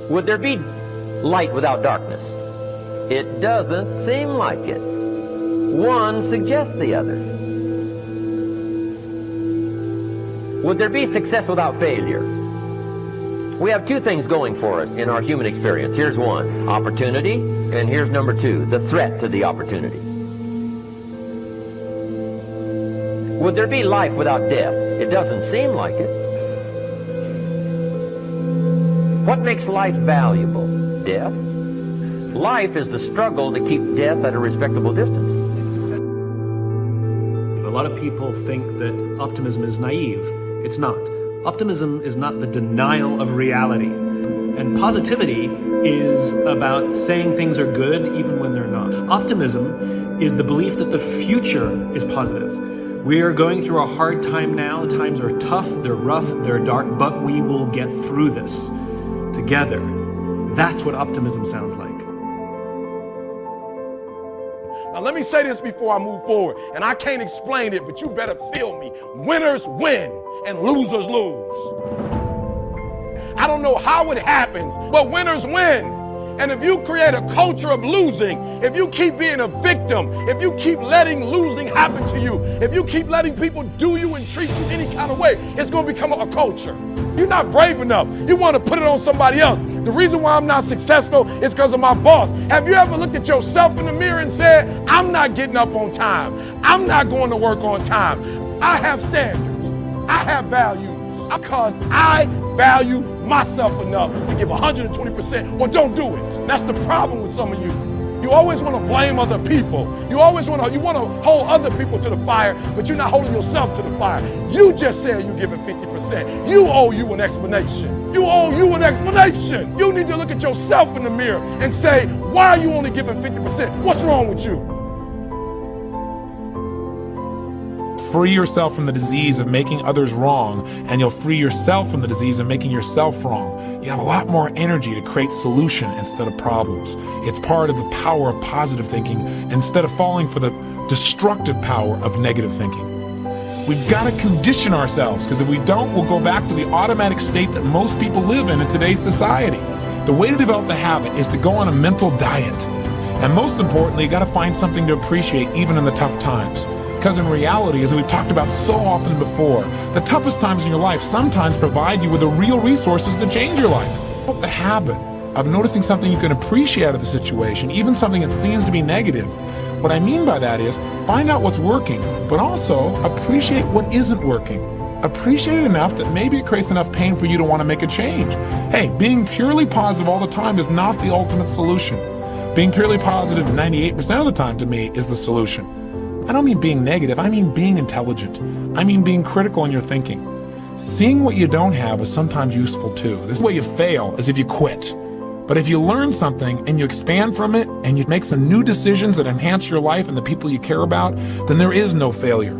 Would there be light without darkness? It doesn't seem like it. One suggests the other. Would there be success without failure? We have two things going for us in our human experience. Here's one, opportunity, and here's number two, the threat to the opportunity. Would there be life without death? It doesn't seem like it. What makes life valuable? Death? Life is the struggle to keep death at a respectable distance. A lot of people think that optimism is naive. It's not. Optimism is not the denial of reality. And positivity is about saying things are good even when they're not. Optimism is the belief that the future is positive. We are going through a hard time now. The times are tough, they're rough, they're dark, but we will get through this together. That's what optimism sounds like. Now let me say this before I move forward, and I can't explain it, but you better feel me. Winners win and losers lose. I don't know how it happens, but winners win. And if you create a culture of losing, if you keep being a victim, if you keep letting losing happen to you, if you keep letting people do you and treat you any kind of way, it's going to become a culture. You're not brave enough. You want to put it on somebody else. The reason why I'm not successful is because of my boss. Have you ever looked at yourself in the mirror and said, I'm not getting up on time. I'm not going to work on time. I have standards. I have values because I value myself enough to give 120% or don't do it. That's the problem with some of you. You always want to blame other people. You want to hold other people to the fire, but you're not holding yourself to the fire. You just said you're giving 50%. You owe you an explanation. You owe you an explanation. You need to look at yourself in the mirror and say, why are you only giving 50%? What's wrong with you? Free yourself from the disease of making others wrong, and you'll free yourself from the disease of making yourself wrong. You have a lot more energy to create solution instead of problems. It's part of the power of positive thinking instead of falling for the destructive power of negative thinking. We've got to condition ourselves, because if we don't, we'll go back to the automatic state that most people live in today's society. The way to develop the habit is to go on a mental diet. And most importantly, you got to find something to appreciate even in the tough times. Because in reality, as we've talked about so often before, the toughest times in your life sometimes provide you with the real resources to change your life. The habit of noticing something you can appreciate out of the situation, even something that seems to be negative. What I mean by that is, find out what's working, but also appreciate what isn't working. Appreciate it enough that maybe it creates enough pain for you to want to make a change. Hey, being purely positive all the time is not the ultimate solution. Being purely positive 98% of the time to me is the solution. I don't mean being negative, I mean being intelligent. I mean being critical in your thinking. Seeing what you don't have is sometimes useful too. This is the way you fail, is if you quit. But if you learn something and you expand from it and you make some new decisions that enhance your life and the people you care about, then there is no failure.